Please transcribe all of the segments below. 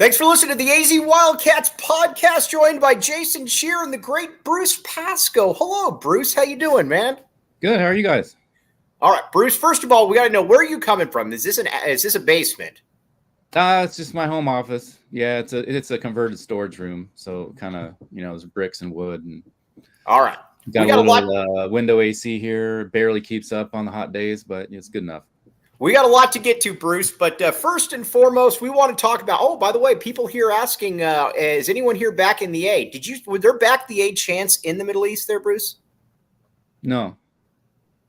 Thanks for listening to the AZ Wildcats podcast, joined by Jason Shear and the great Bruce Pascoe. Hello, Bruce. How you doing, man? Good. How are you guys? All right, Bruce. First of all, we got to know, where are you coming from? Is this a basement? It's just my home office. Yeah, it's a converted storage room, so kind of it's bricks and wood. And all right, got a little window AC here. Barely keeps up on the hot days, but it's good enough. We got a lot to get to, Bruce, but first and foremost, we want to talk about, oh, by the way, people here asking, is anyone here back in the A? Were there back the A chants in the Middle East there, Bruce? No.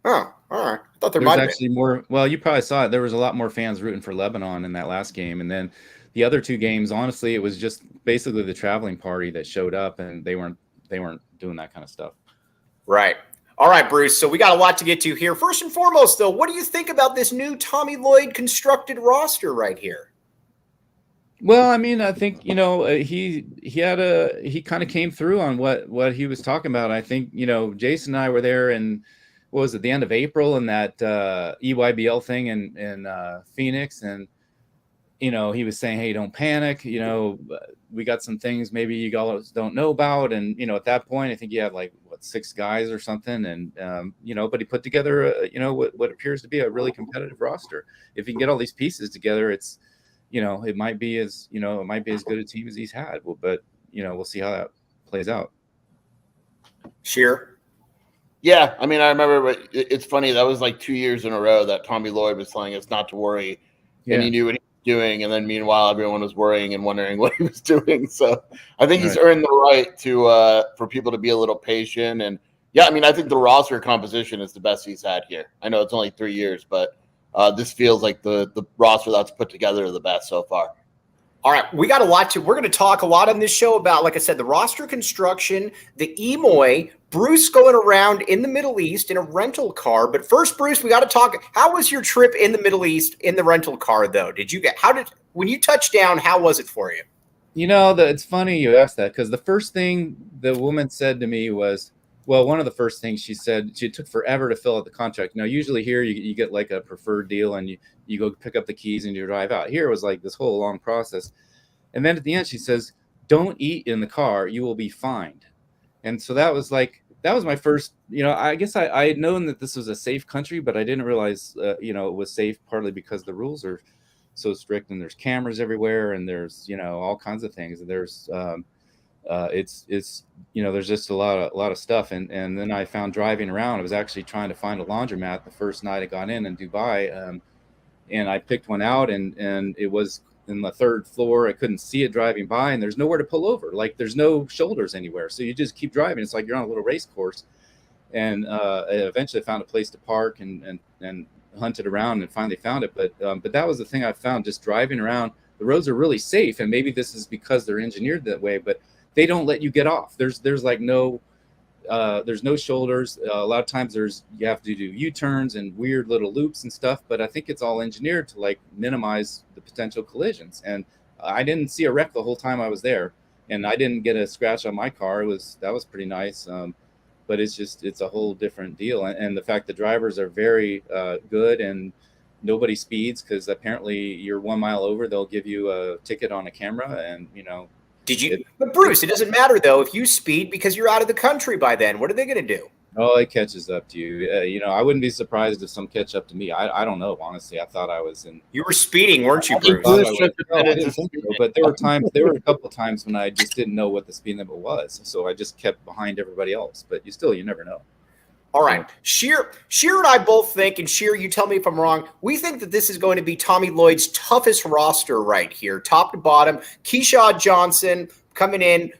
Oh, all right. I thought there was might actually been more. Well, you probably saw it. There was a lot more fans rooting for Lebanon in that last game. And then the other two games, honestly, it was just basically the traveling party that showed up, and they weren't doing that kind of stuff. Right. All right, Bruce. So we got a lot to get to here. First and foremost, though, what do you think about this new Tommy Lloyd constructed roster right here? Well, I mean, I think he kind of came through on what he was talking about. I think Jason and I were there, and what was it, the end of April, and that EYBL thing in Phoenix, and he was saying, hey, don't panic. We got some things maybe you guys don't know about, and at that point, I think he had 6 guys or something, and but he put together what appears to be a really competitive roster. If he can get all these pieces together, it's it might be as good a team as he's had. But we'll see how that plays out. Sheer. Yeah, I mean, I remember, but it's funny, that was 2 years in a row that Tommy Lloyd was telling us not to worry, and he knew what he was doing, and then meanwhile everyone was worrying and wondering what he was doing. So I think he's earned the right to for people to be a little patient. And yeah, I mean, I think the roster composition is the best he's had here. I know it's only 3 years, but this feels like the roster that's put together the best so far. All right, we're going to talk a lot on this show about, like I said, the roster construction, the EMOI, Bruce going around in the Middle East in a rental car. But first, Bruce, we got to talk. How was your trip in the Middle East in the rental car, though? When you touched down, how was it for you? It's funny you asked that, because the first thing the woman said to me was, well, one of the first things she said, she took forever to fill out the contract. Usually here you get a preferred deal, and you go pick up the keys and you drive out. Here it was this whole long process. And then at the end she says, don't eat in the car, you will be fined. And so that was my first, I guess I had known that this was a safe country, but I didn't realize, it was safe partly because the rules are so strict, and there's cameras everywhere, and there's, all kinds of things. There's, it's there's just a lot of stuff. And then I found driving around, I was actually trying to find a laundromat the first night I got in Dubai. And I picked one out, and it was in the 3rd floor. I couldn't see it driving by, and there's nowhere to pull over. There's no shoulders anywhere. So you just keep driving. It's like you're on a little race course. And eventually I found a place to park and hunted around and finally found it. But that was the thing I found, just driving around. The roads are really safe, and maybe this is because they're engineered that way, but they don't let you get off. There's no shoulders. A lot of times you have to do U-turns and weird little loops and stuff, but I think it's all engineered to minimize the potential collisions. And I didn't see a wreck the whole time I was there, and I didn't get a scratch on my car. That was pretty nice. But it's a whole different deal. And the fact that drivers are very good, and nobody speeds, because apparently you're 1 mile over, they'll give you a ticket on a camera. And But Bruce, it doesn't matter though if you speed, because you're out of the country by then. What are they going to do? Oh, it catches up to you. I wouldn't be surprised if some catch up to me. I don't know, honestly. I thought I was in. You were speeding, weren't you, Bruce? But there were a couple of times when I just didn't know what the speed limit was, so I just kept behind everybody else. But you never know. All right. Sheer and I both think, and Sheer, you tell me if I'm wrong, we think that this is going to be Tommy Lloyd's toughest roster right here, top to bottom. Keyshawn Johnson coming in.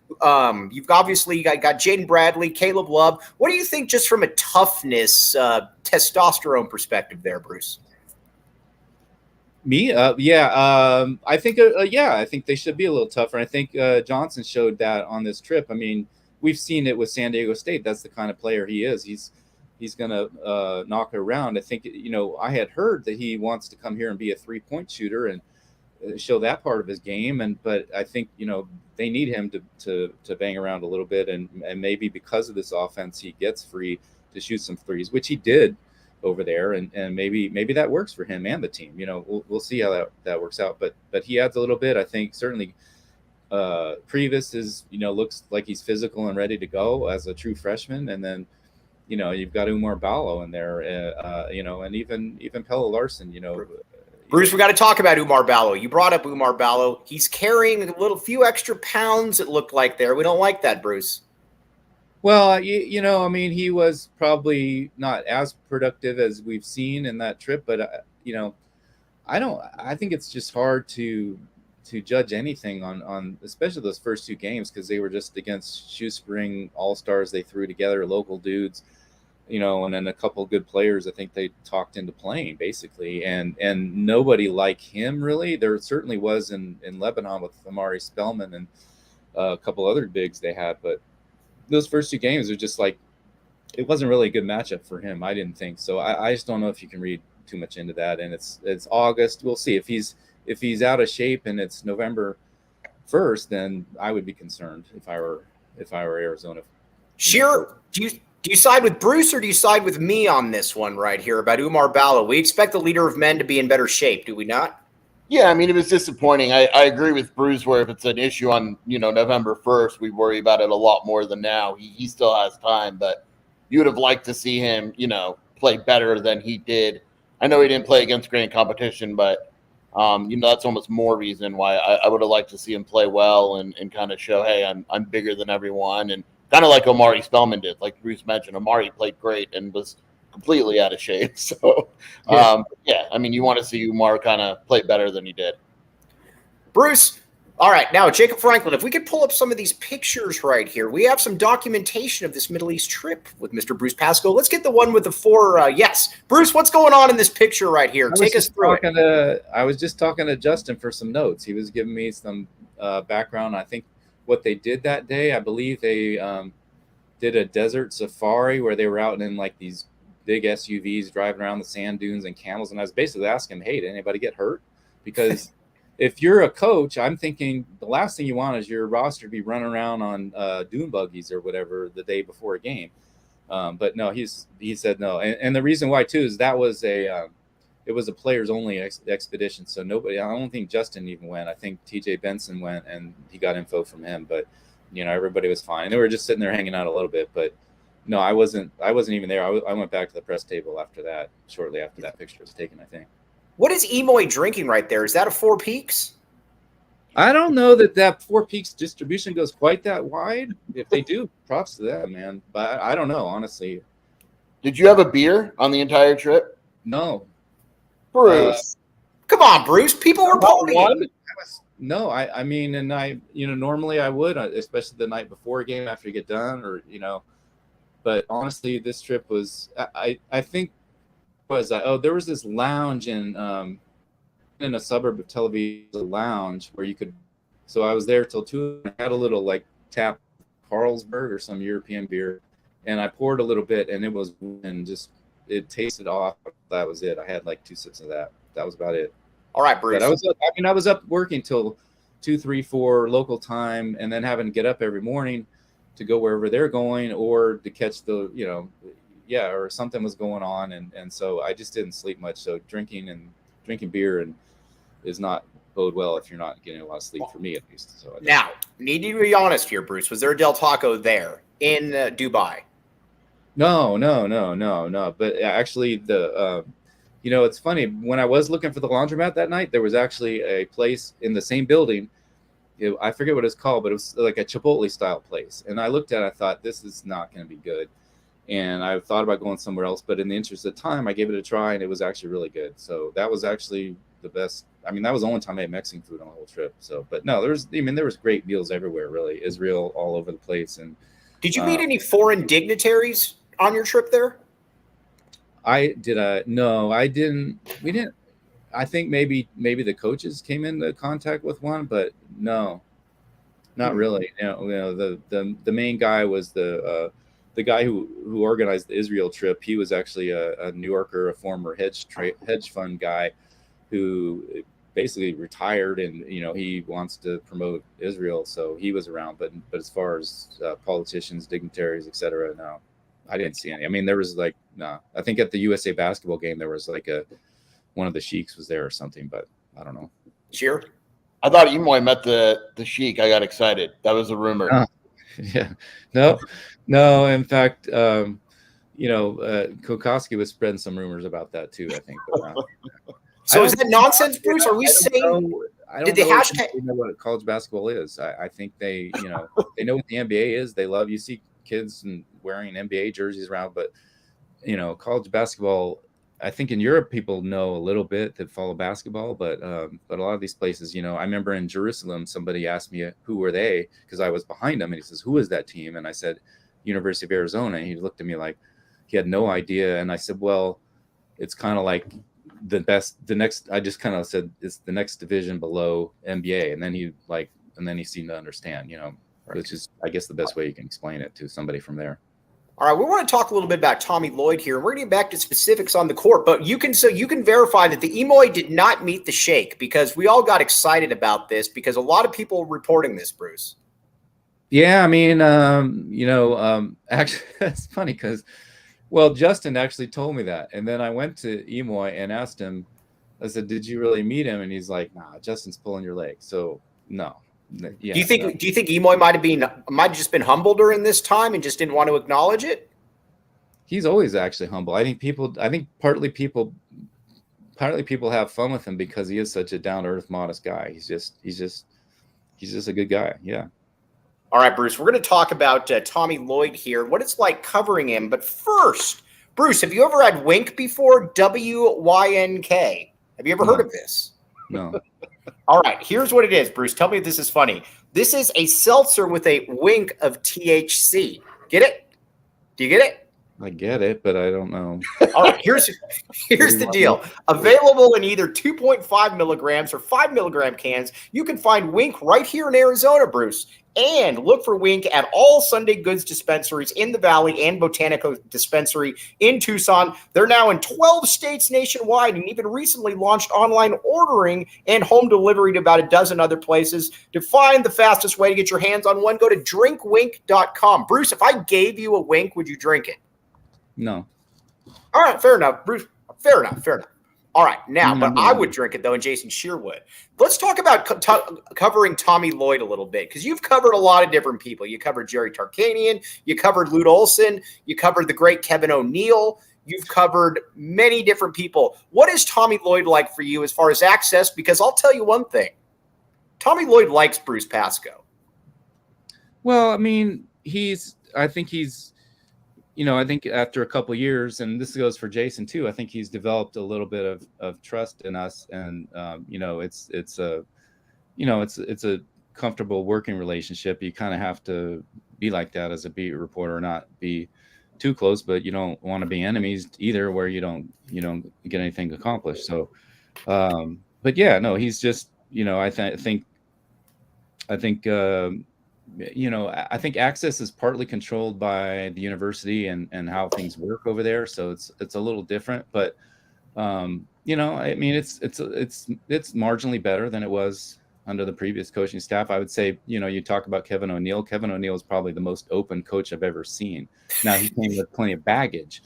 You've obviously got Jaden Bradley, Caleb Love. What do you think just from a toughness, testosterone perspective there, Bruce? Me? I think I think they should be a little tougher. I think Johnson showed that on this trip. I mean, we've seen it with San Diego State. That's the kind of player he is. He's going to knock it around. I think, I had heard that he wants to come here and be a 3-point shooter and show that part of his game. But I think, they need him to bang around a little bit. And maybe because of this offense, he gets free to shoot some threes, which he did over there, and maybe that works for him and the team. We'll see how that works out. But he adds a little bit. I think certainly Previs is looks like he's physical and ready to go as a true freshman, and then you've got Umar Ballo in there, and even Pelle Larson. Bruce, we got to talk about Umar Ballo. You brought up Umar Ballo. He's carrying a few extra pounds, it looked like there. We don't like that, Bruce. Well, he was probably not as productive as we've seen in that trip, but I think it's just hard to judge anything on especially those first two games, because they were just against shoestring all-stars they threw together, local dudes, and then a couple good players I think they talked into playing basically, and nobody like him really. There certainly was in Lebanon with Amari Spellman and a couple other bigs they had, but those first two games are just like, it wasn't really a good matchup for him. I didn't think so. I just don't know if you can read too much into that. And it's August. We'll see if he's out of shape and it's November 1st, then I would be concerned if I were Arizona. Shearer, do you side with Bruce or do you side with me on this one right here about Umar Ballo? We expect the leader of men to be in better shape, do we not? Yeah, I mean, it was disappointing. I agree with Bruce where if it's an issue on, November 1st, we worry about it a lot more than now. He still has time, but you would have liked to see him, play better than he did. I know he didn't play against great competition, but, that's almost more reason why I would have liked to see him play well and kind of show, hey, I'm bigger than everyone. And kind of like Omari Spellman did, like Bruce mentioned. Omari played great and was completely out of shape. So, I mean, you want to see Umar kind of play better than he did. Bruce, all right, now, Jacob Franklin, if we could pull up some of these pictures right here. We have some documentation of this Middle East trip with Mr. Bruce Pascoe. Let's get the one with the four. Yes. Bruce, what's going on in this picture right here? Take us through it. I was just talking to Justin for some notes. He was giving me some background. I think what they did that day, I believe they did a desert safari where they were out in like these big SUVs driving around the sand dunes and camels. And I was basically asking him, hey, did anybody get hurt? Because if you're a coach, I'm thinking the last thing you want is your roster to be running around on dune buggies or whatever the day before a game. But no, he said no. And the reason why too is that was it was a players only expedition. So nobody, I don't think Justin even went. I think TJ Benson went and he got info from him, but everybody was fine. They were just sitting there hanging out a little bit, but no, I wasn't even there. I went back to the press table after that, shortly after that picture was taken, I think. What is Emoy drinking right there? Is that a Four Peaks? I don't know that Four Peaks distribution goes quite that wide. If they do, props to that, man. But I don't know, honestly. Did you have a beer on the entire trip? No. Bruce. Come on, Bruce. People were partying. No, I mean, and normally I would, especially the night before a game after you get done or, but honestly, this trip was, I think, there was this lounge in a suburb of Tel Aviv, a lounge where you could. So I was there till 2. I had a little like tap Carlsberg or some European beer, and I poured a little bit, and it tasted off. That was it. I had like 2 sips of that. That was about it. All right, Bruce. But I was up working till 2, 3, 4 local time, and then having to get up every morning to go wherever they're going or to catch the or something was going on, and so I just didn't sleep much. So drinking beer and is not bode well if you're not getting a lot of sleep, for me at least. So now, need to be honest here, Bruce. Was there a Del Taco there in Dubai? No. But actually, it's funny. When I was looking for the laundromat that night, there was actually a place in the same building. I forget what it's called, but it was like a Chipotle style place. And I looked at it, I thought, this is not going to be good. And I thought about going somewhere else, but in the interest of time, I gave it a try, and it was actually really good. So that was actually the best. I mean, that was the only time I ate Mexican food on the whole trip. So, but no, there was great meals everywhere, really. Israel, all over the place. And did you meet any foreign dignitaries on your trip there? No, I didn't. We didn't. I think maybe the coaches came into contact with one, but no, not really. The main guy was the guy who organized the Israel trip. He was actually a New Yorker, a former hedge fund guy who basically retired, and he wants to promote Israel, so he was around. But as far as politicians, dignitaries, etc., no. I didn't see any. I mean, there was like, I think at the USA basketball game, there was like one of the Sheiks was there or something, but I don't know. Sure. I thought Emoy met the Sheik. I got excited. That was a rumor. Yeah. No. In fact, Kokoski was spreading some rumors about that too, I think. But, so is that nonsense, Bruce? Are we saying did the hashtag know what college basketball is? I think they know what the NBA is. They love, you see kids and wearing NBA jerseys around, but college basketball, I think in Europe people know a little bit that follow basketball, but a lot of these places, I remember in Jerusalem somebody asked me who were they, because I was behind him, and he says, who is that team? And I said, University of Arizona. And he looked at me like he had no idea. And I said, well, it's kind of like I just kind of said it's the next division below NBA. And then he seemed to understand, which is, I guess, the best way you can explain it to somebody from there. All right, we want to talk a little bit about Tommy Lloyd here, and we're going to get back to specifics on the court. But you can verify that the Emoy did not meet the Sheik, because we all got excited about this because a lot of people were reporting this, Bruce. Yeah, I mean, actually, it's funny because, Justin actually told me that, and then I went to Emoy and asked him. I said, "Did you really meet him?" And he's like, "Nah, Justin's pulling your leg." So no. Yeah, do you think Emoy might have just been humble during this time and just didn't want to acknowledge it? He's always actually humble. I think partly people have fun with him because he is such a down-to-earth, modest guy. He's just a good guy. Yeah. All right, Bruce, we're going to talk about Tommy Lloyd here, what it's like covering him. But first, Bruce, have you ever had Wink before? WYNK. Have you ever heard of this? No. All right, here's what it is, Bruce. Tell me if this is funny. This is a seltzer with a wink of THC. Get it? Do you get it? I get it, but I don't know. All right, here's the deal. Available in either 2.5 milligrams or 5 milligram cans. You can find Wink right here in Arizona, Bruce. And look for Wink at all Sunday Goods dispensaries in the Valley and Botanico Dispensary in Tucson. They're now in 12 states nationwide and even recently launched online ordering and home delivery to about a dozen other places. To find the fastest way to get your hands on one, go to drinkwink.com. Bruce, if I gave you a Wink, would you drink it? No. All right, fair enough, Bruce. Fair enough. All right, now, but I would drink it, though, and Jason Shear would. Let's talk about covering Tommy Lloyd a little bit, because you've covered a lot of different people. You covered Jerry Tarkanian. You covered Lute Olson. You covered the great Kevin O'Neill. You've covered many different people. What is Tommy Lloyd like for you as far as access? Because I'll tell you one thing. Tommy Lloyd likes Bruce Pascoe. Well, I mean, I think after a couple of years, and this goes for Jason too, I think he's developed a little bit of trust in us, and it's a comfortable working relationship. You kind of have to be like that as a beat reporter, not be too close, but you don't want to be enemies either, where you don't get anything accomplished. So, but yeah, no, he's just I think access is partly controlled by the university and how things work over there. So it's a little different, but I mean, it's marginally better than it was under the previous coaching staff. I would say, you talk about Kevin O'Neill. Kevin O'Neill is probably the most open coach I've ever seen. Now, he came with plenty of baggage,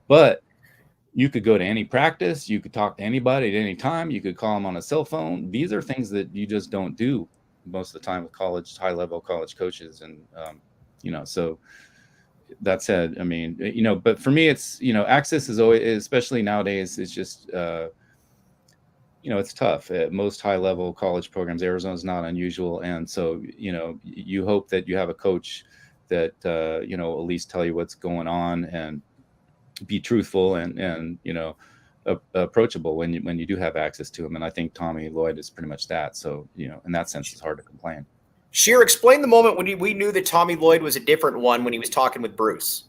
but you could go to any practice. You could talk to anybody at any time. You could call him on a cell phone. These are things that you just don't do most of the time with high-level college coaches. And, so that said, I mean, but for me, it's, access is always, especially nowadays, it's just, it's tough at most high-level college programs. Arizona's not unusual. And so, you hope that you have a coach that, at least tell you what's going on and be truthful and approachable when you do have access to him. And I think Tommy Lloyd is pretty much that. So, in that sense, it's hard to complain. Sheer, explain the moment when we knew that Tommy Lloyd was a different one when he was talking with Bruce.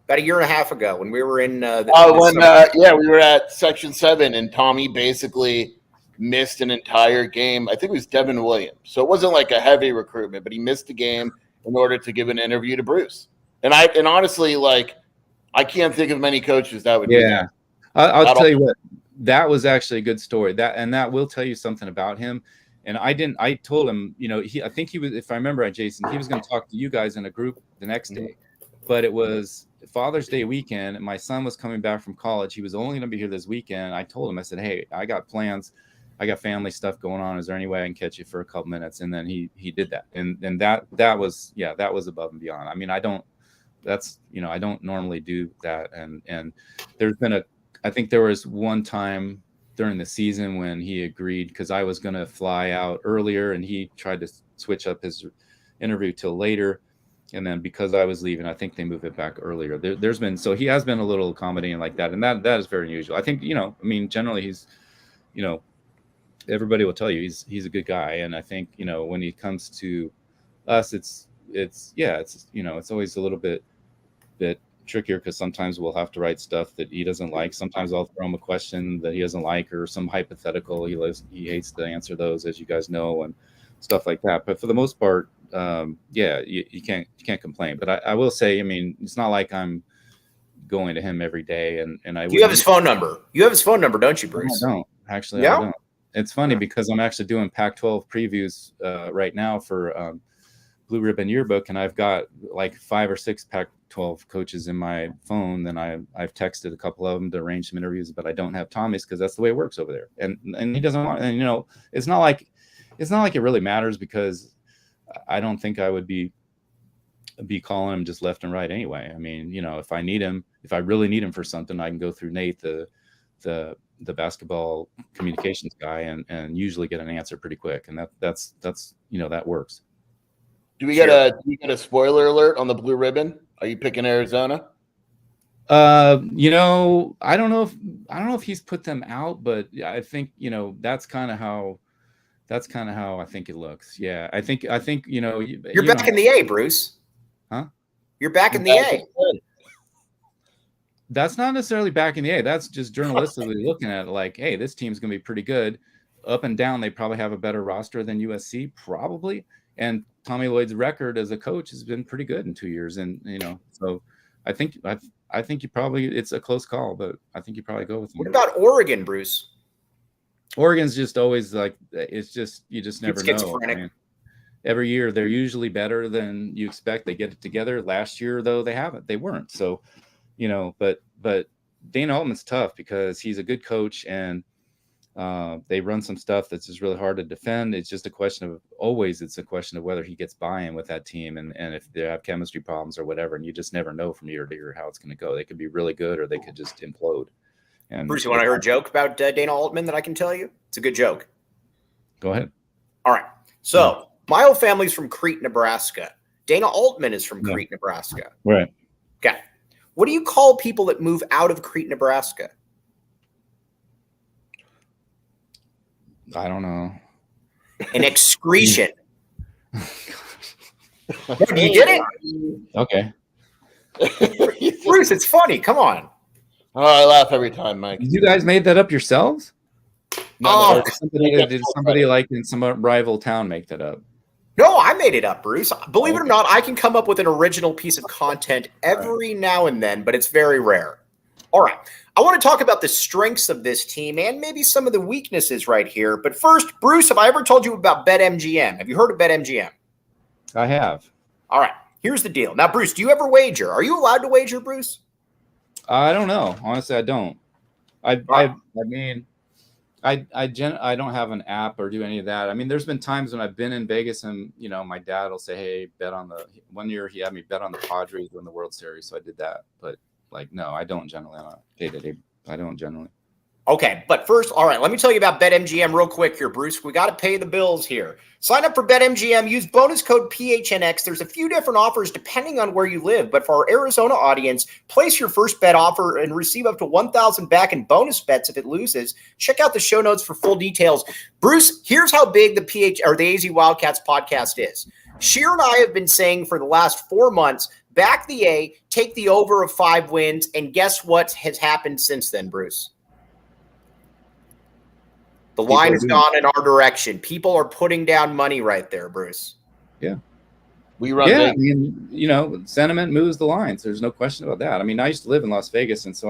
About a year and a half ago when we were in we were at Section 7 and Tommy basically missed an entire game. I think it was Devin Williams. So it wasn't like a heavy recruitment, but he missed the game in order to give an interview to Bruce. And honestly, like, I can't think of many coaches that would do that. I'll tell you what, that was actually a good story. That will tell you something about him. And I told him, I think he was, if I remember right, Jason, he was going to talk to you guys in a group the next day, but it was Father's Day weekend, my son was coming back from college. He was only going to be here this weekend. I told him, I said, hey, I got plans. I got family stuff going on. Is there any way I can catch you for a couple minutes? And then he did that. And that was above and beyond. I mean, I don't normally do that. And there's been I think there was one time during the season when he agreed, because I was going to fly out earlier and he tried to switch up his interview till later. And then because I was leaving, I think they moved it back earlier. So he has been a little accommodating like that. And that is very unusual. I think, generally he's, everybody will tell you he's a good guy. And I think, when he comes to us, it's always a little bit trickier, because sometimes we'll have to write stuff that he doesn't like. Sometimes I'll throw him a question that he doesn't like, or some hypothetical. He hates to answer those, as you guys know, and stuff like that. But for the most part, you can't complain. But I will say, I mean, it's not like I'm going to him every day. And you have his phone number. You have his phone number, don't you, Bruce? I don't actually. No? I don't. It's funny because I'm actually doing Pac-12 previews right now for Blue Ribbon Yearbook, and I've got like 5 or 6 Pac-12 coaches in my phone. Then I've texted a couple of them to arrange some interviews, but I don't have Tommy's because that's the way it works over there. And he doesn't want. And it's not like it really matters, because I don't think I would be calling him just left and right anyway. I mean, if I really need him for something, I can go through Nate, the basketball communications guy, and usually get an answer pretty quick. And that's that works. Do we get a spoiler alert on the Blue Ribbon? Are you picking Arizona? I don't know if he's put them out, but I think that's kind of how I think it looks. Yeah, I think you're back in the A, Bruce. Huh? You're back in the A. That's not necessarily back in the A. That's just journalistically looking at it like, hey, this team's going to be pretty good. Up and down, they probably have a better roster than USC, probably. And Tommy Lloyd's record as a coach has been pretty good in 2 years. And, so I think it's a close call, but I think you probably go with him. What about Oregon, Bruce? Oregon's just always like, it's just, you just never know. Every year they're usually better than you expect. They get it together. Last year, though, they weren't. So, but Dana Altman's tough because he's a good coach, and they run some stuff that's just really hard to defend. It's just a question of whether he gets buy-in with that team, and if they have chemistry problems or whatever, and you just never know from year to year how it's going to go. They could be really good, or they could just implode. And Bruce, you want to hear a joke about Dana Altman that I can tell you? It's a good joke. Go ahead. All right. So my whole family's from Crete, Nebraska. Dana Altman is from Crete, Nebraska. Right. Okay. What do you call people that move out of Crete, Nebraska? I don't know. An excretion. Do you get it? Okay. Bruce, it's funny. Come on. Oh, I laugh every time, Mike. You guys made that up yourselves? No, did somebody like in some rival town make that up? No, I made it up, Bruce. Believe it or not, I can come up with an original piece of content every now and then, but it's very rare. All right. I want to talk about the strengths of this team and maybe some of the weaknesses right here. But first, Bruce, have I ever told you about BetMGM? Have you heard of BetMGM? I have. All right. Here's the deal. Now, Bruce, do you ever wager? Are you allowed to wager, Bruce? I don't know. Honestly, I don't. I mean, I don't have an app or do any of that. I mean, there's been times when I've been in Vegas and, my dad will say, hey, one year he had me bet on the Padres win the World Series. So I did that. But no, I don't generally on a day-to-day. I don't generally. Okay, but first, all right, let me tell you about BetMGM real quick here, Bruce. We got to pay the bills here. Sign up for BetMGM. Use bonus code PHNX. There's a few different offers depending on where you live, but for our Arizona audience, place your first bet offer and receive up to $1,000 back in bonus bets if it loses. Check out the show notes for full details. Bruce, here's how big the AZ Wildcats podcast is. Sheer and I have been saying for the last 4 months, back the A, take the over of 5 wins, and guess what has happened since then, Bruce? The line has gone in our direction. People are putting down money right there, Bruce. Yeah. We run. Yeah, I mean, sentiment moves the lines. There's no question about that. I mean, I used to live in Las Vegas, and so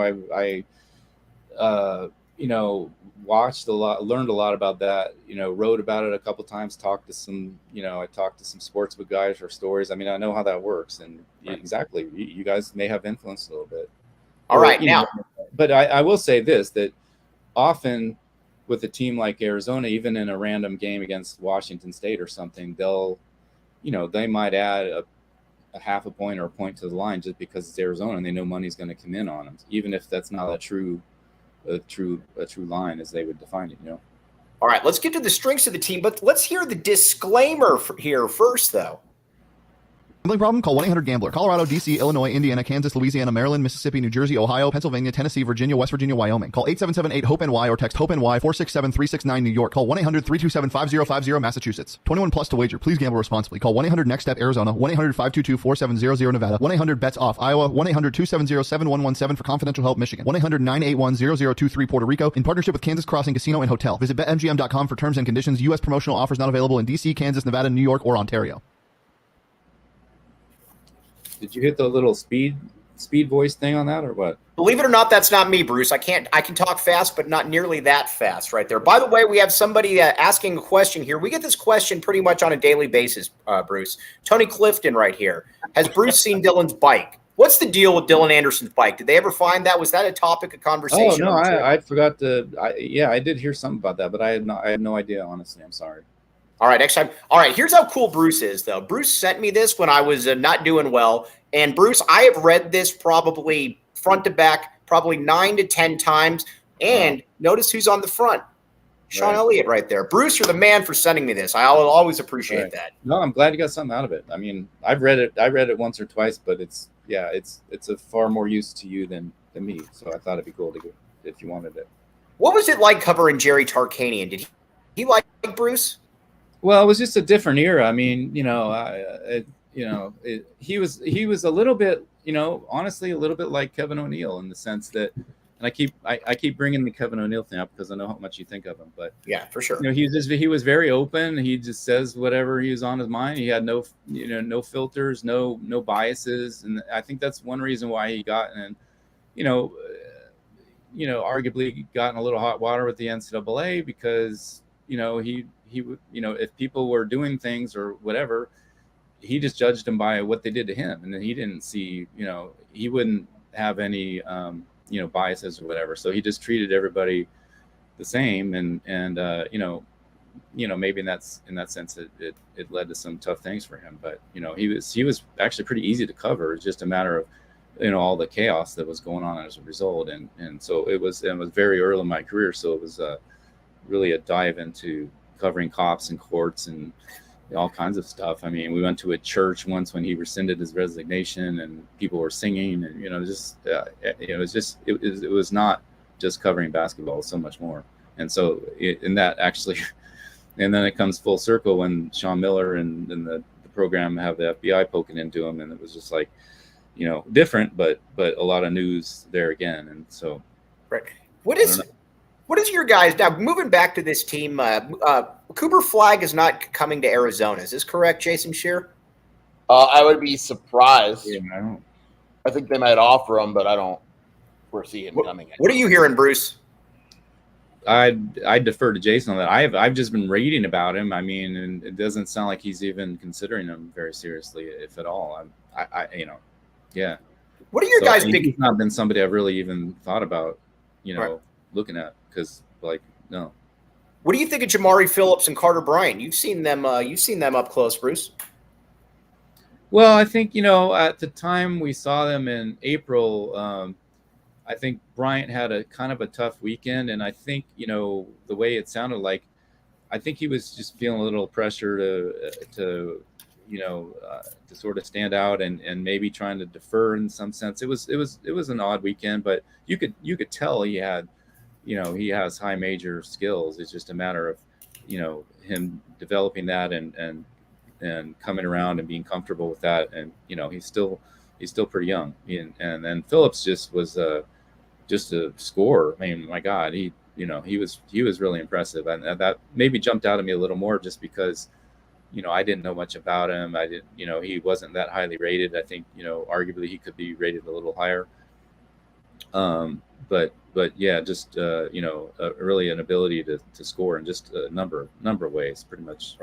watched a lot, learned a lot about that, wrote about it a couple times, talked to some, I talked to some sportsbook guys for stories. I mean, I know how that works. And exactly, you guys may have influenced a little bit. All right, now. But I will say this, that often with a team like Arizona, even in a random game against Washington State or something, they might add a half a point or a point to the line just because it's Arizona and they know money's going to come in on them, even if that's not a true line as they would define it. All right, let's get to the strengths of the team, but let's hear the disclaimer here first, though. Gambling problem? Call 1-800-GAMBLER. Colorado, D.C., Illinois, Indiana, Kansas, Louisiana, Maryland, Mississippi, New Jersey, Ohio, Pennsylvania, Tennessee, Virginia, West Virginia, Wyoming. Call 877-8-HOPE-NY or text HOPE-NY 467-369 New York. Call 1-800-327-5050 Massachusetts. 21 plus to wager. Please gamble responsibly. Call 1-800-NEXT-STEP Arizona. 1-800-522-4700 Nevada. 1-800-BETS-OFF Iowa. 1-800-270-7117 for confidential help Michigan. 1-800-981-0023 Puerto Rico. In partnership with Kansas Crossing Casino and Hotel. Visit BetMGM.com for terms and conditions. U.S. promotional offers not available in D.C., Kansas, Nevada, New York, or Ontario. Did you hit the little speed voice thing on that or what? Believe it or not, that's not me, Bruce. I can talk fast, but not nearly that fast right there. By the way, we have somebody asking a question here. We get this question pretty much on a daily basis, Bruce. Tony Clifton right here. Has Bruce seen Dylan's bike? What's the deal with Dylan Anderson's bike? Did they ever find that? Was that a topic of conversation? Oh, no, I forgot to I did hear something about that, but I had no idea, honestly. I'm sorry. All right, next time. All right, here's how cool Bruce is, though. Bruce sent me this when I was not doing well. And, Bruce, I have read this probably front to back, probably 9 to 10 times. And notice who's on the front. Sean Elliott right there. Bruce, you're the man for sending me this. I'll always appreciate that. No, I'm glad you got something out of it. I mean, I read it once or twice, but it's a far more use to you than me. So I thought it'd be cool to get if you wanted it. What was it like covering Jerry Tarkanian? Did he like Bruce? Well, it was just a different era. I mean, he was a little bit, honestly, a little bit like Kevin O'Neill in the sense that, and I keep bringing the Kevin O'Neill thing up because I know how much you think of him. But yeah, for sure. He was very open. He just says whatever he was on his mind. He had no filters, no biases, and I think that's one reason why he got arguably got in a little hot water with the NCAA because he would, if people were doing things or whatever, he just judged them by what they did to him. And then he didn't see, he wouldn't have any, biases or whatever. So he just treated everybody the same. And maybe in that sense, it led to some tough things for him. But, he was actually pretty easy to cover. It's just a matter of, all the chaos that was going on as a result. And so it was very early in my career. So it was really a dive into covering cops and courts and all kinds of stuff. I mean, we went to a church once when he rescinded his resignation and people were singing and, it was not just covering basketball, so much more. And so and then it comes full circle when Sean Miller and the program have the FBI poking into him. And it was just like, different, but a lot of news there again. And so, right. What is your guys now moving back to this team? Cooper Flagg is not coming to Arizona. Is this correct, Jason Scheer? I would be surprised. Yeah, I think they might offer him, but I don't foresee him coming. What are you hearing, Bruce? I defer to Jason on that. I've just been reading about him. I mean, and it doesn't sound like he's even considering him very seriously, if at all. Yeah. What are your guys' big? He's not been somebody I've really even thought about, Right. looking at because, no. What do you think of Jamari Phillips and Carter Bryant? You've seen them up close, Bruce. Well, I think at the time we saw them in April, I think Bryant had a kind of a tough weekend, and I think the way it sounded like, I think he was just feeling a little pressure to sort of stand out and maybe trying to defer in some sense. It was an odd weekend, but you could tell he had, he has high major skills. It's just a matter of, him developing that and coming around and being comfortable with that. And, he's still pretty young. And then Phillips just was just a scorer. I mean, my God, he was really impressive. And that maybe jumped out at me a little more just because, I didn't know much about him. I didn't, he wasn't that highly rated. I think, arguably he could be rated a little higher. but yeah, just really an ability to score in just a number of ways, pretty much.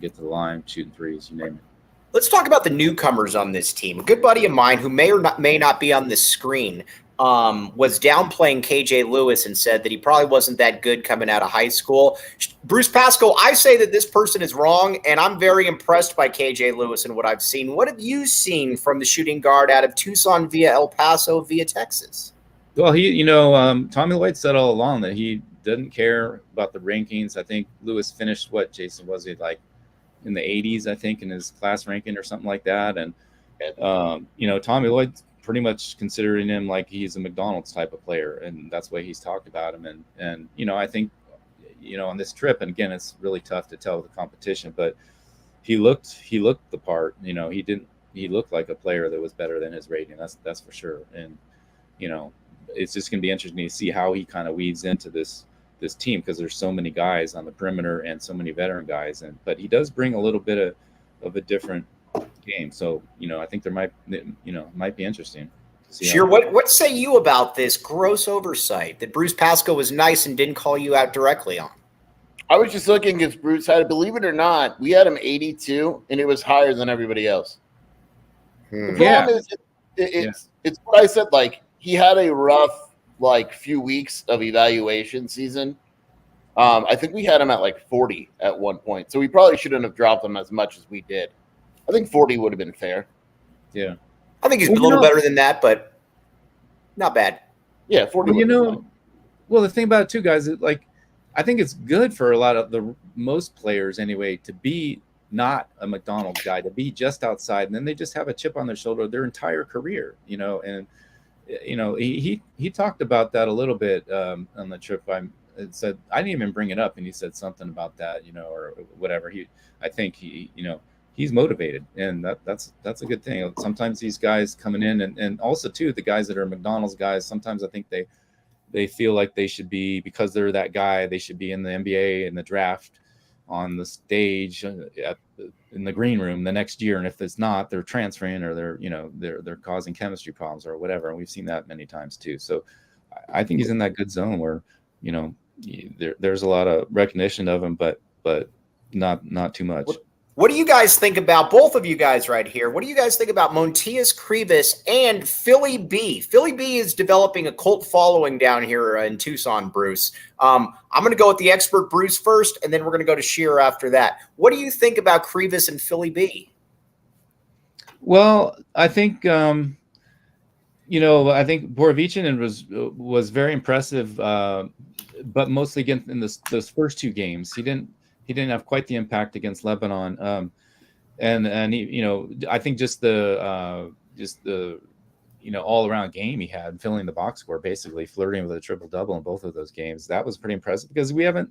Get to the line, shooting threes, you name it. Let's talk about the newcomers on this team. A good buddy of mine who may not be on this screen was downplaying KJ Lewis and said that he probably wasn't that good coming out of high school. Bruce Pascoe, I say that this person is wrong, and I'm very impressed by KJ Lewis and what I've seen. What have you seen from the shooting guard out of Tucson via El Paso via Texas? Well, Tommy Lloyd said all along that he didn't care about the rankings. I think Lewis finished Jason, was he like in the 80s, I think, in his class ranking or something like that. And, Tommy Lloyd pretty much considering him like he's a McDonald's type of player. And that's the way he's talked about him. And I think, on this trip, and again, it's really tough to tell the competition, but he looked the part. He looked like a player that was better than his rating. That's for sure. And, it's just going to be interesting to see how he kind of weaves into this team, because there's so many guys on the perimeter and so many veteran guys, but he does bring a little bit of a different game. So I think there might be interesting to see. Sure. What say you about this gross oversight that Bruce Pascoe was nice and didn't call you out directly on? I was just looking because Bruce had it. Believe it or not, we had him 82, and it was higher than everybody else. The problem is it's what I said. Like, he had a rough few weeks of evaluation season. I think we had him at 40 at one point, so we probably shouldn't have dropped him as much as we did. I think 40 would have been fair. Yeah, I think he's a little better than that, but not bad. Yeah, 40. Well, the thing about it too, guys, is I think it's good for a lot of most players anyway to be not a McDonald's guy, to be just outside, and then they just have a chip on their shoulder their entire career, and. He talked about that a little bit on the trip. I said I didn't even bring it up, and he said something about that, or whatever. I think he's motivated, and that's a good thing. Sometimes these guys coming in, and also too the guys that are McDonald's guys, sometimes I think they feel like they should be, because they're that guy, they should be in the NBA in the draft on the stage in the green room the next year, and if it's not, they're transferring, or they're causing chemistry problems or whatever, and we've seen that many times too. So I think he's in that good zone where there's a lot of recognition of him, but not too much. What do you guys think about, both of you guys right here, what do you guys think about Montias Krivas and Philly B? Philly B is developing a cult following down here in Tucson, Bruce. I'm going to go with the expert Bruce first, and then we're going to go to Shearer after that. What do you think about Krivas and Philly B? Well, I think, I think Borovichinin was very impressive, but mostly again in those first two games. He didn't have quite the impact against Lebanon, and he, I think just the all around game he had, filling the box score, basically flirting with a triple double in both of those games. That was pretty impressive, because we haven't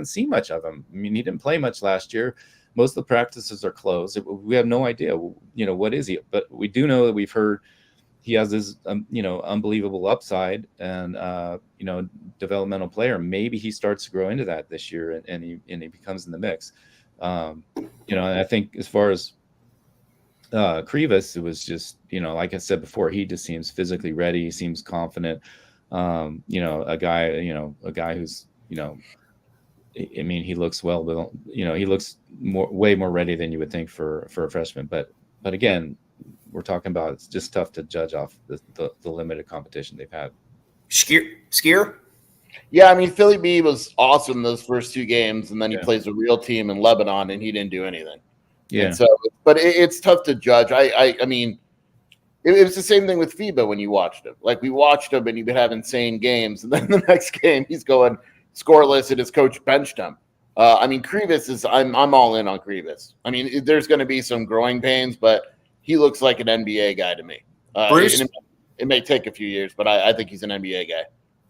seen much of him. I mean, he didn't play much last year. Most of the practices are closed. We have no idea, what is he? But we do know that we've heard he has this, unbelievable upside, and developmental player. Maybe he starts to grow into that this year, and he becomes in the mix. And I think as far as Krivas, it was just, like I said before, he just seems physically ready. He seems confident. A guy who's, I mean, he looks well, but he looks way more ready than you would think for a freshman. But again, we're talking about, it's just tough to judge off the limited competition they've had. Skier? Yeah, I mean, Philly B was awesome those first two games, and then he plays a real team in Lebanon, and he didn't do anything. Yeah. And so, but it's tough to judge. I mean, it was the same thing with FIBA when you watched him. Like, we watched him, and he would have insane games, and then the next game he's going scoreless, and his coach benched him. I mean, Krivas I'm all in on Krivas. I mean, there's going to be some growing pains, but he looks like an NBA guy to me. Bruce? It may take a few years, but I think he's an NBA guy.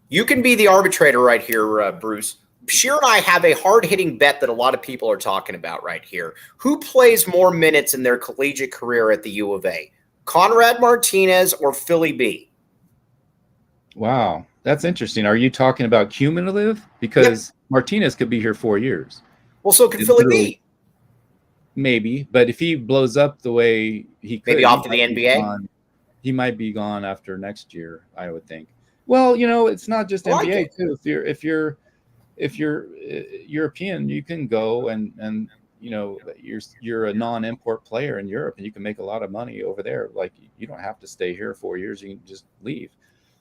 You can be the arbitrator right here, Bruce. Shearer and I have a hard-hitting bet that a lot of people are talking about right here. Who plays more minutes in their collegiate career at the U of A? Conrad Martinez or Philly B? Wow, that's interesting. Are you talking about cumulative? Because Martinez could be here 4 years. Well, so could Philly B. Maybe, but if he blows up the way he could, maybe off to the NBA, he might be gone after next year, I would think. Well, it's not just I like NBA it. too. If you're European, you can go and you're a non-import player in Europe, and you can make a lot of money over there. Like, you don't have to stay here 4 years; you can just leave.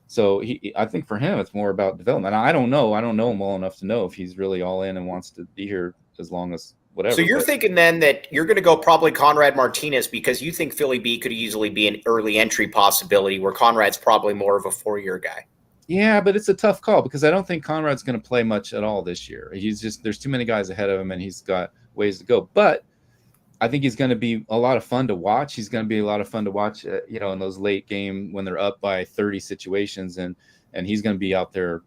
So I think for him, it's more about development. I don't know him well enough to know if he's really all in and wants to be here as long as whatever. So you're thinking then that you're going to go probably Conrad Martinez because you think Philly B could easily be an early entry possibility, where Conrad's probably more of a 4-year guy. Yeah, but it's a tough call because I don't think Conrad's going to play much at all this year. There's too many guys ahead of him, and he's got ways to go. But I think he's going to be a lot of fun to watch. He's going to be a lot of fun to watch, in those late game when they're up by 30 situations, and he's going to be out there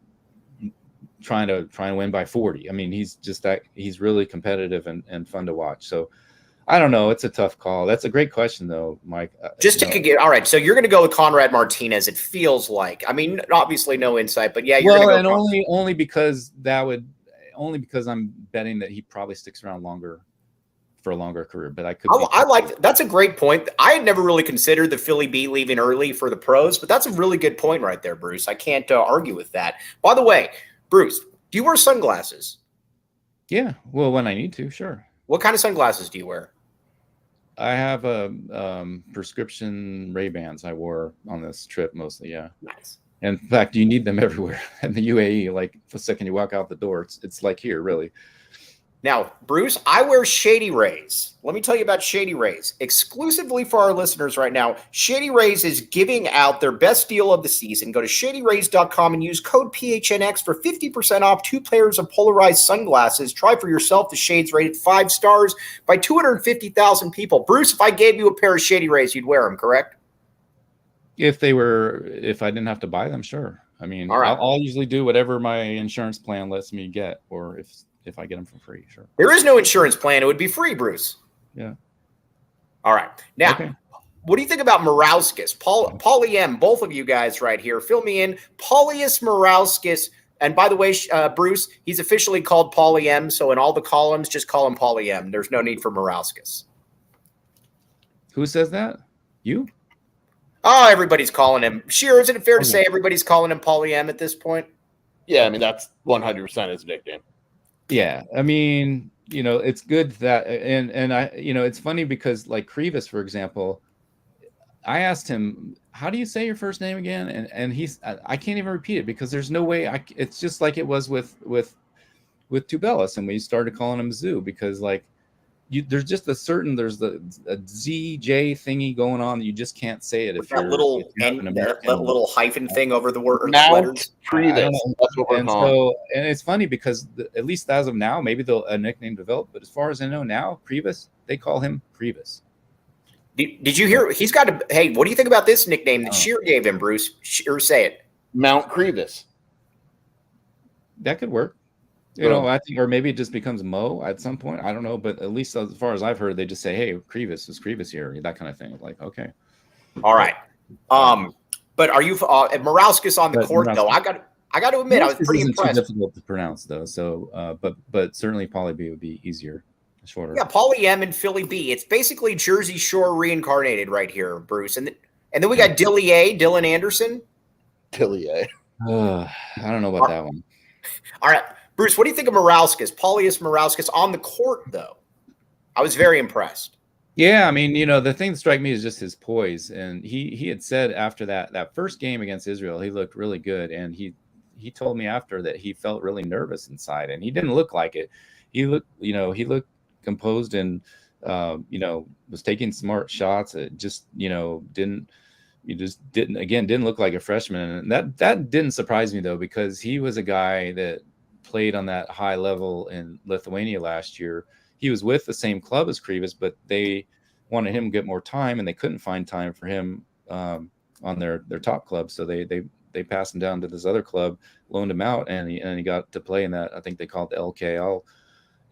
trying to win by 40. I mean, he's really competitive and fun to watch. So I don't know. It's a tough call. That's a great question, though, Mike. All right. So you're going to go with Conrad Martinez. It feels like. I mean, obviously no insight, but yeah, you're going to go. And only because I'm betting that he probably sticks around longer for a longer career. But I like that's a great point. I had never really considered the Philly B leaving early for the pros, but that's a really good point right there, Bruce. I can't argue with that. By the way, Bruce, do you wear sunglasses? Yeah. Well, when I need to, sure. What kind of sunglasses do you wear? I have a prescription Ray-Bans I wore on this trip mostly. Yeah. Nice. In fact, you need them everywhere in the UAE. Like the second you walk out the door, it's like here, really. Now, Bruce, I wear Shady Rays. Let me tell you about Shady Rays. Exclusively for our listeners right now, Shady Rays is giving out their best deal of the season. Go to shadyrays.com and use code PHNX for 50% off 2 pairs of polarized sunglasses. Try for yourself the shades rated 5 stars by 250,000 people. Bruce, if I gave you a pair of Shady Rays, you'd wear them, correct? If I didn't have to buy them, sure. I mean, all right. I'll usually do whatever my insurance plan lets me get, or if I get them for free, sure. There is no insurance plan. It would be free, Bruce. Yeah. All right. Now, What do you think about Morauskas? Paulie M, both of you guys right here. Fill me in. Paulius Morauskas. And by the way, Bruce, he's officially called Paulie M. So in all the columns, just call him Paulie M. There's no need for Morauskas. Who says that? You? Oh, everybody's calling him. Sheer, isn't it fair to say everybody's calling him Paulie M at this point? Yeah, I mean, that's 100% his nickname. Yeah, I mean, it's good that, and I, it's funny because like Krivas, for example, I asked him, how do you say your first name again? And I can't even repeat it because there's no way it's just like it was with Tubelis, and we started calling him Zoo because like there's just a ZJ thingy going on. You just can't say it. If that little little hyphen thing over the word letters. That's what we're calling. And it's funny because at least as of now, maybe a nickname developed. But as far as I know now, Krivas, they call him Krivas. Did you hear? He's got a. Hey, what do you think about this nickname that Sheer gave him, Bruce? Sheer, say it. Mount Krivas. That could work. I think, or maybe it just becomes Mo at some point. I don't know, but at least as far as I've heard, they just say, "Hey, Krivas here," that kind of thing. Like, okay, all right. But are you Morauskas on the court though? I got to admit, I was pretty impressed. Too difficult to pronounce though, so but certainly Paulie B would be easier, shorter. Yeah, Paulie M and Philly B. It's basically Jersey Shore reincarnated right here, Bruce. And then we got Dylan Anderson. Dillier. I don't know about that one. All right. Bruce, what do you think of Morauskas? Paulius Morauskas on the court, though. I was very impressed. Yeah, I mean, the thing that struck me is just his poise. And he had said after that first game against Israel, he looked really good. And he told me after that he felt really nervous inside, and he didn't look like it. He looked composed and, was taking smart shots. It just, didn't look like a freshman. And that didn't surprise me though, because he was a guy that played on that high level in Lithuania last year. He was with the same club as Krivas, but they wanted him to get more time, and they couldn't find time for him on their top club. So they passed him down to this other club, loaned him out, and he got to play in that. I think they called it LKL,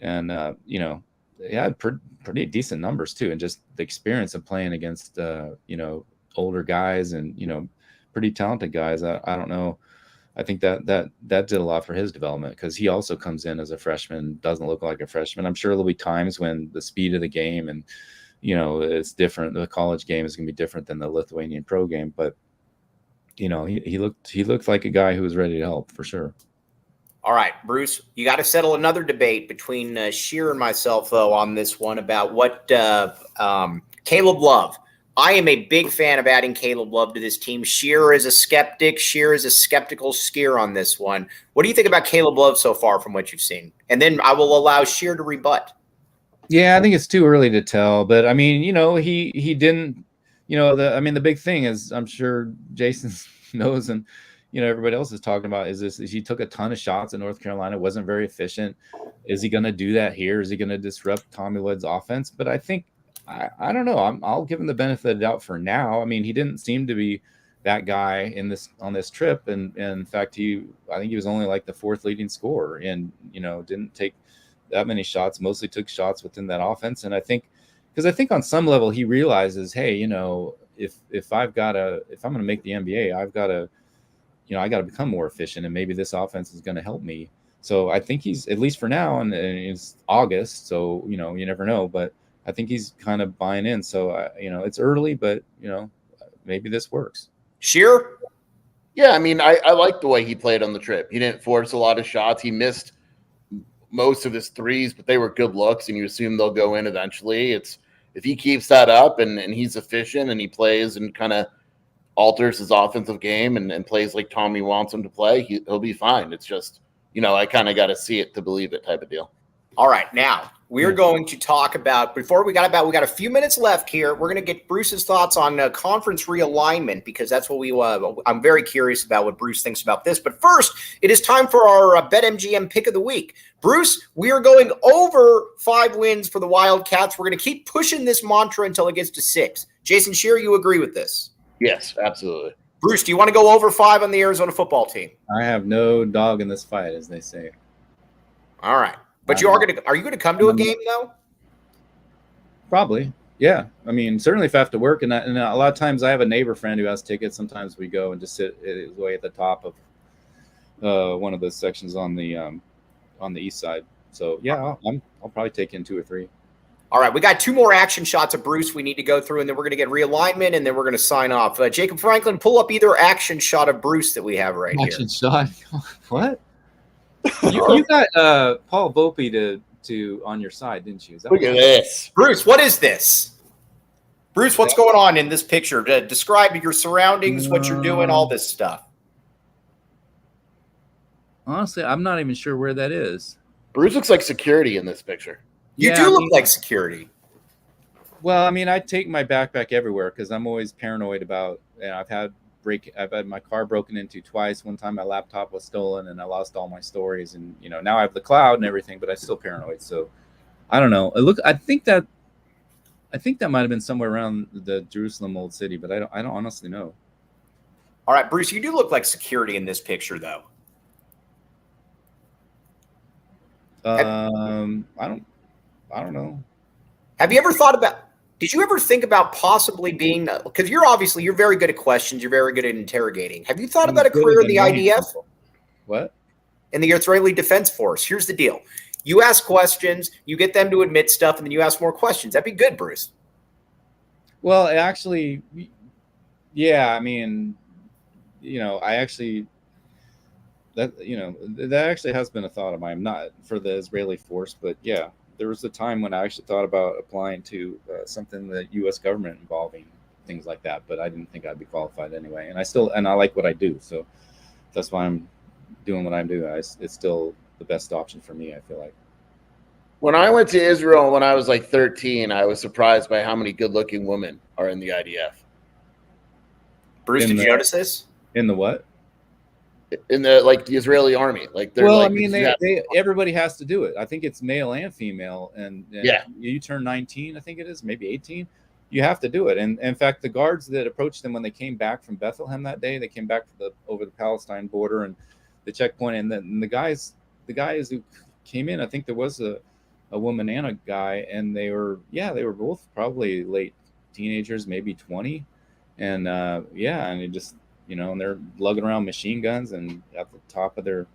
and he had pretty decent numbers too, and just the experience of playing against older guys and pretty talented guys. I don't know. I think that did a lot for his development, because he also comes in as a freshman, doesn't look like a freshman. I'm sure there'll be times when the speed of the game and, it's different. The college game is going to be different than the Lithuanian pro game. But, he looked like a guy who was ready to help for sure. All right, Bruce, you got to settle another debate between Sheer and myself, though, on this one about what Caleb Love. I am a big fan of adding Caleb Love to this team. Sheer is a skeptic. Sheer is a skeptical skier on this one. What do you think about Caleb Love so far from what you've seen? And then I will allow Sheer to rebut. Yeah, I think it's too early to tell. But, I mean, he didn't – the big thing is I'm sure Jason knows and – everybody else is talking about is he took a ton of shots in North Carolina, wasn't very efficient. Is he going to do that here? Is he going to disrupt Tommy Lloyd's offense? But I think, I don't know. I'll give him the benefit of the doubt for now. I mean, he didn't seem to be that guy on this trip. And in fact, I think he was only like the fourth leading scorer and, didn't take that many shots, mostly took shots within that offense. And I think on some level he realizes, hey, if I'm going to make the NBA, I've got to, I got to become more efficient, and maybe this offense is going to help me. So I think he's, at least for now, and it's August, so, you never know, but I think he's kind of buying in. So, it's early, but, maybe this works. Sheer? Yeah, I mean, I like the way he played on the trip. He didn't force a lot of shots. He missed most of his threes, but they were good looks, and you assume they'll go in eventually. If he keeps that up and he's efficient and he plays and kind of alters his offensive game and plays like Tommy wants him to play, he'll be fine. It's just, I kind of got to see it to believe it type of deal. All right. Now we're going to talk about, we got a few minutes left here. We're going to get Bruce's thoughts on conference realignment, because that's what I'm very curious about what Bruce thinks about this. But first, it is time for our BetMGM pick of the week. Bruce, we are going over 5 wins for the Wildcats. We're going to keep pushing this mantra until it gets to 6. Jason Sheer, you agree with this? Yes, absolutely. Bruce, do you want to go over 5 on the Arizona football team? I have no dog in this fight, as they say. All right. But are you going to come to a game, though? Probably. Yeah. I mean, certainly if I have to work. And a lot of times I have a neighbor friend who has tickets. Sometimes we go and just sit way at the top of one of the sections on the east side. So, yeah, I'll probably take in 2 or 3. All right, we got 2 more action shots of Bruce we need to go through, and then we're going to get realignment, and then we're going to sign off. Jacob Franklin, pull up either action shot of Bruce that we have right here. Action shot? What? you got Paul Volpe to on your side, didn't you? Look at this. Bruce, what is this? Bruce, what's going on in this picture? Describe your surroundings, what you're doing, all this stuff. Honestly, I'm not even sure where that is. Bruce looks like security in this picture. You do look like security. Well, I mean, I take my backpack everywhere because I'm always paranoid about. I've had my car broken into twice. One time, my laptop was stolen, and I lost all my stories. And now I have the cloud and everything, but I'm still paranoid. So, I don't know. I think that might have been somewhere around the Jerusalem Old City, but I don't honestly know. All right, Bruce, you do look like security in this picture, though. I don't know. Have you ever did you ever think about possibly being, because you're very good at questions, you're very good at interrogating. Have you thought about a career in the IDF? What? In the Israeli Defense Force. Here's the deal. You ask questions, you get them to admit stuff, and then you ask more questions. That'd be good, Bruce. Well, actually, yeah, I mean, I actually, that actually has been a thought of mine, not for the Israeli force, but yeah. There was a time when I actually thought about applying to something the U.S. government involving things like that, but I didn't think I'd be qualified anyway. And I like what I do, so that's why I'm doing what I'm doing. It's still the best option for me, I feel like. When I went to Israel when I was like 13, I was surprised by how many good-looking women are in the IDF. Bruce, did you notice this? In the what? In the Israeli army, everybody has to do it. I think it's male and female, and yeah, you turn 19, I think it is, maybe 18. You have to do it. And in fact, the guards that approached them when they came back from Bethlehem that day, they came back over the Palestine border and the checkpoint, and then the guys who came in, I think there was a woman and a guy, and they were both probably late teenagers, maybe 20, and and it just. And they're lugging around machine guns and at the top of their,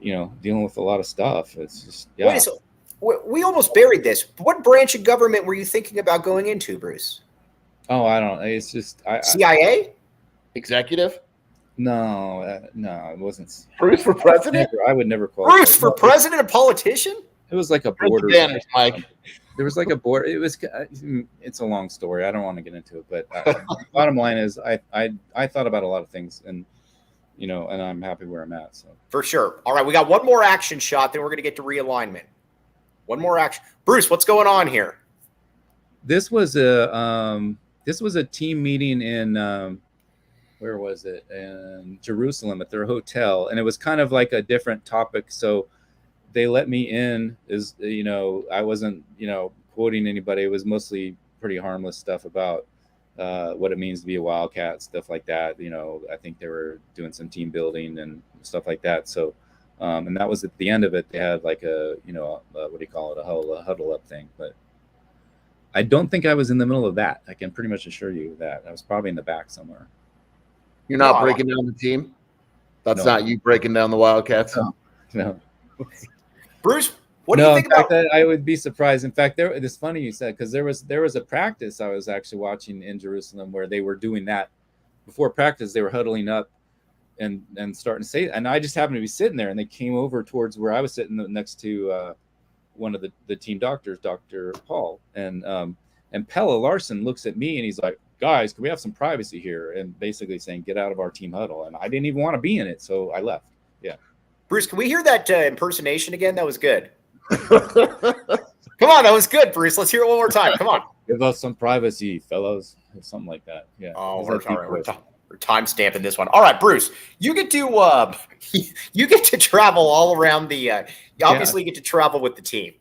dealing with a lot of stuff. It's just, yeah. We almost buried this. What branch of government were you thinking about going into, Bruce? Oh, I don't know. It's just CIA? Executive? No, it wasn't. Bruce for president? I would never qualify. Bruce for president, a politician? It was like a border. Banners, Mike. There was like a border. It's a long story. I don't want to get into it, but bottom line is, I thought about a lot of things, and and I'm happy where I'm at. So For sure. All right, we got one more action shot, then we're going to get to realignment. One more action. Bruce, what's going on here? this was a team meeting in where was it? In Jerusalem at their hotel, and it was kind of like a different topic. So they let me in. I wasn't quoting anybody. It was mostly pretty harmless stuff about what it means to be a Wildcat, stuff like that. I think they were doing some team building and stuff like that. So, and that was at the end of it. They had like a what do you call it? A huddle up thing. But I don't think I was in the middle of that. I can pretty much assure you that I was probably in the back somewhere. You're not breaking down the team? That's not you breaking down the Wildcats? No. Bruce, what do you think about that? I would be surprised. In fact, it's funny you said, because there was a practice I was actually watching in Jerusalem where they were doing that. Before practice, they were huddling up and starting to say, and I just happened to be sitting there, and they came over towards where I was sitting next to one of the team doctors, Dr. Paul, and Pella Larson looks at me and he's like, "Guys, can we have some privacy here?" And basically saying, "Get out of our team huddle." And I didn't even want to be in it, so I left. Yeah. Bruce, can we hear that impersonation again? That was good. Come on, that was good, Bruce. Let's hear it one more time. Come on. Give us some privacy, fellows. Something like that. Yeah. Oh, we're time stamping this one. All right, Bruce, you get to travel all around the. You obviously get to travel with the team.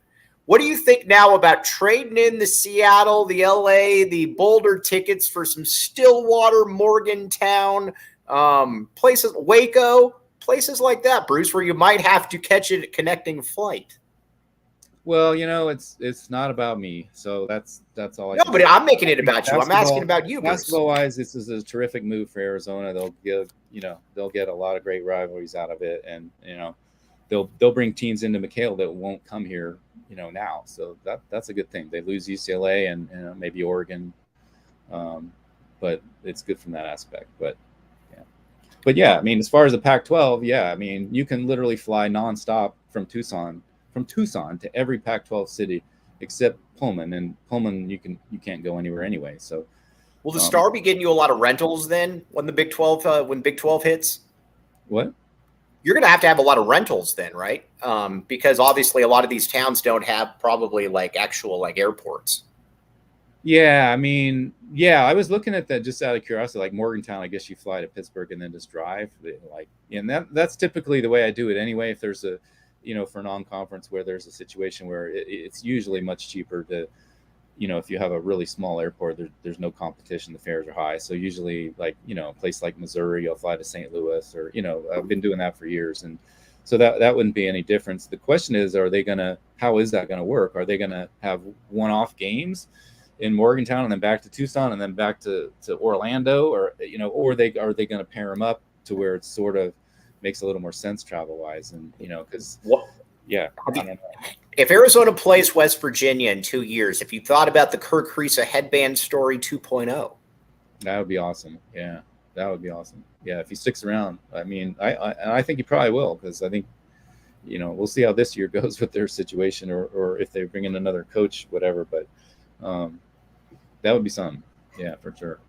What do you think now about trading in the Seattle, the LA, the Boulder tickets for some Stillwater, Morgantown, places, Waco, places like that, Bruce, where you might have to catch a connecting flight? Well, it's not about me, so that's all. No, but I'm making it about you. I'm asking about you, Bruce. Basketball-wise, this is a terrific move for Arizona. They'll get a lot of great rivalries out of it, and they'll bring teams into McHale that won't come here, now. So that's a good thing. They lose UCLA and maybe Oregon, but it's good from that aspect. But yeah, I mean, as far as the Pac-12, yeah, I mean, you can literally fly nonstop from Tucson to every Pac-12 city except Pullman, and Pullman you can't go anywhere anyway. So, will the Star be getting you a lot of rentals then when the Big 12 when Big 12 hits? What? You're going to have a lot of rentals then, right? Because obviously a lot of these towns don't have probably actual airports. Yeah, I mean, I was looking at that just out of curiosity. Like Morgantown, I guess you fly to Pittsburgh and then just drive. And that's typically the way I do it anyway. If there's a for non-conference where there's a situation where it's usually much cheaper to, if you have a really small airport, there's no competition, the fares are high. So usually a place like Missouri, I'll fly to St. Louis, or, I've been doing that for years. And so that wouldn't be any difference. The question is, how is that going to work? Are they going to have one-off games in Morgantown and then back to Tucson and then back to Orlando, or, or are they going to pair them up to where it's sort of makes a little more sense travel wise? And because I don't know. If Arizona plays West Virginia in 2 years, if you thought about the Kirk Kriisa headband story 2.0, that would be awesome. Yeah, that would be awesome. Yeah, if he sticks around. I mean, I think he probably will, because I think we'll see how this year goes with their situation, or if they bring in another coach, whatever. But that would be something. Yeah, for sure.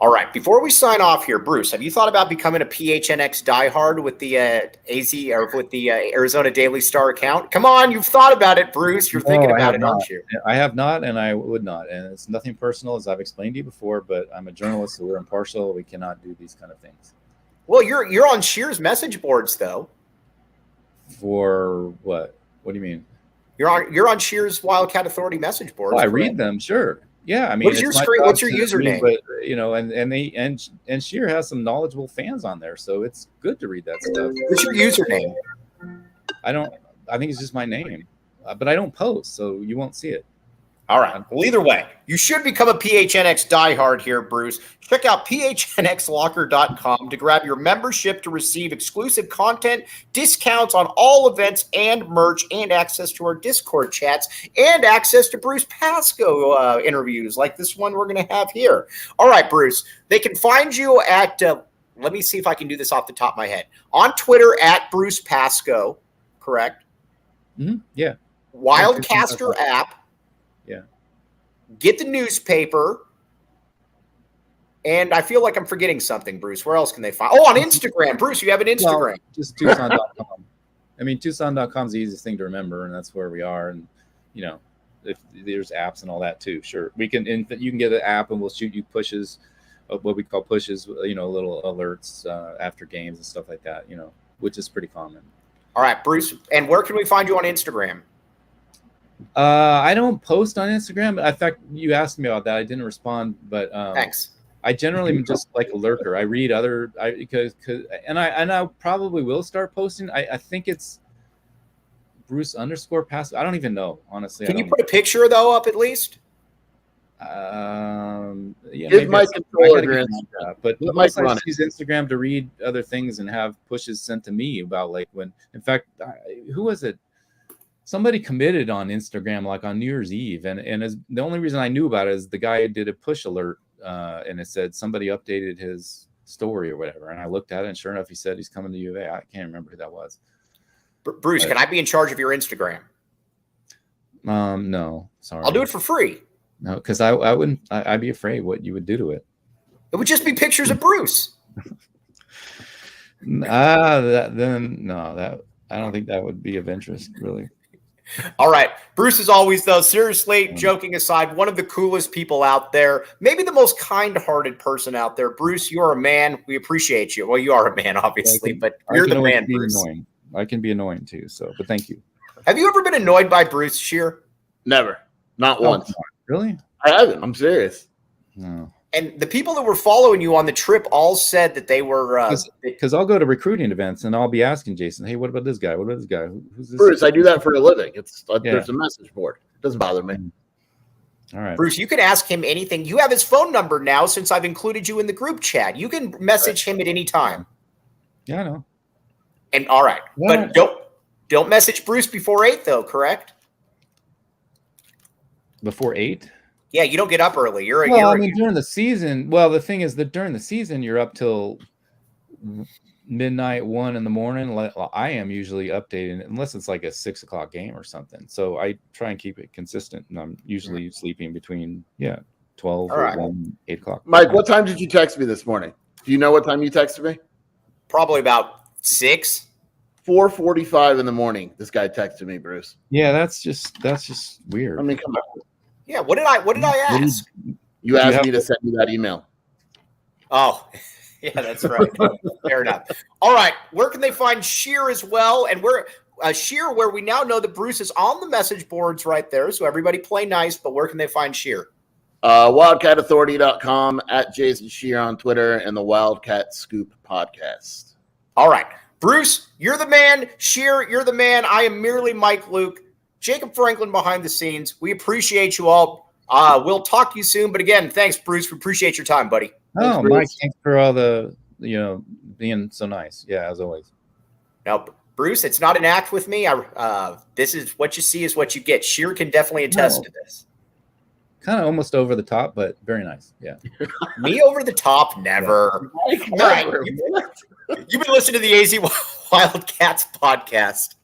All right. Before we sign off here, Bruce, have you thought about becoming a PHNX diehard with the AZ or with the Arizona Daily Star account? Come on, you've thought about it, Bruce. You're thinking about it, aren't you? I have not, and I would not. And it's nothing personal, as I've explained to you before. But I'm a journalist, so we're impartial. We cannot do these kind of things. Well, you're on Shear's message boards, though. For what? What do you mean? You're on Shear's Wildcat Authority message boards. Oh, I read them, sure. Yeah, I mean, what's your username? But and Shear has some knowledgeable fans on there, so it's good to read that stuff. What's your username? I think it's just my name, but I don't post, so you won't see it. All right. Well, either way, you should become a PHNX diehard here, Bruce. Check out phnxlocker.com to grab your membership to receive exclusive content, discounts on all events and merch, and access to our Discord chats, and access to Bruce Pascoe interviews like this one we're going to have here. All right, Bruce. They can find you at let me see if I can do this off the top of my head. On Twitter at Bruce Pascoe, correct? Mm-hmm. Yeah. Wildcaster app. Yeah. Get the newspaper. And I feel like I'm forgetting something, Bruce. Where else can they find? Oh, on Instagram. Bruce, you have an Instagram. Well, just Tucson.com. I mean, Tucson.com is the easiest thing to remember, and that's where we are. And, you know, if there's apps and all that too, sure. You can get an app and we'll shoot you pushes, what we call pushes, you know, little alerts after games and stuff like that, you know, which is pretty common. All right, Bruce. And where can we find you on Instagram? I don't post on Instagram. In fact, you asked me about that. I didn't respond, but Thanks. I generally am just like a lurker. I read because I probably will start posting. I think it's Bruce_Pascoe. I don't even know, honestly. Can you put a picture though up at least? Yeah, Give my controller, but most I use Instagram to read other things and have pushes sent to me about like when. In fact, who was it? Somebody committed on Instagram like on New Year's Eve, and the only reason I knew about it is the guy did a push alert. And it said somebody updated his story or whatever. And I looked at it, and sure enough, he said he's coming to U of A. I can't remember who that was. Bruce, can I be in charge of your Instagram? No, sorry. I'll do it for free. No, because I wouldn't. I'd be afraid what you would do to it. It would just be pictures of Bruce. I don't think that would be of interest, really. All right. Bruce, as always, though, seriously, joking aside, one of the coolest people out there, maybe the most kind-hearted person out there. Bruce, you're a man. We appreciate you. Well, you are a man, obviously, but you're the man, Bruce. Annoying. I can be annoying, too, but thank you. Have you ever been annoyed by Bruce Scheer? Never. Not once. Really? I haven't. I'm serious. No. And the people that were following you on the trip all said that they were because I'll go to recruiting events and I'll be asking Jason, "Hey, what about this guy? What about this guy? Who's this?" Bruce, I do that for a living. There's a message board. It doesn't bother me. All right, Bruce, you can ask him anything. You have his phone number now since I've included you in the group chat. You can message him at any time. Yeah, I know. And all right, but don't message Bruce before 8 though. Correct? Before 8. Yeah, you don't get up early. During the season. Well, the thing is that during the season, you're up till midnight, 1 in the morning. I am usually updating, unless it's like a 6 o'clock game or something. So I try and keep it consistent, and I'm usually sleeping between 12 or 1, 8 o'clock. Mike, what time did you text me this morning? Do you know what time you texted me? Probably about 6. 4:45 in the morning. This guy texted me, Bruce. Yeah, that's just weird. I mean, come on. Yeah, what did I ask? You asked me to send you that email. Oh, yeah, that's right. Fair enough. All right, where can they find Scheer as well? And where we now know that Bruce is on the message boards right there, so everybody play nice, but where can they find Scheer? WildcatAuthority.com, at Jason Scheer on Twitter, and the Wildcat Scoop podcast. All right. Bruce, you're the man. Scheer, you're the man. I am merely Mike Luke. Jacob Franklin behind the scenes. We appreciate you all. We'll talk to you soon. But again, thanks, Bruce. We appreciate your time, buddy. Oh, Mike, thanks for all the, being so nice. Yeah, as always. Now, Bruce, it's not an act with me. This is what you see is what you get. Scheer can definitely attest to this. Kind of almost over the top, but very nice. Yeah. Me over the top? Never. Mike, all right. You've been listening to the AZ Wildcats podcast.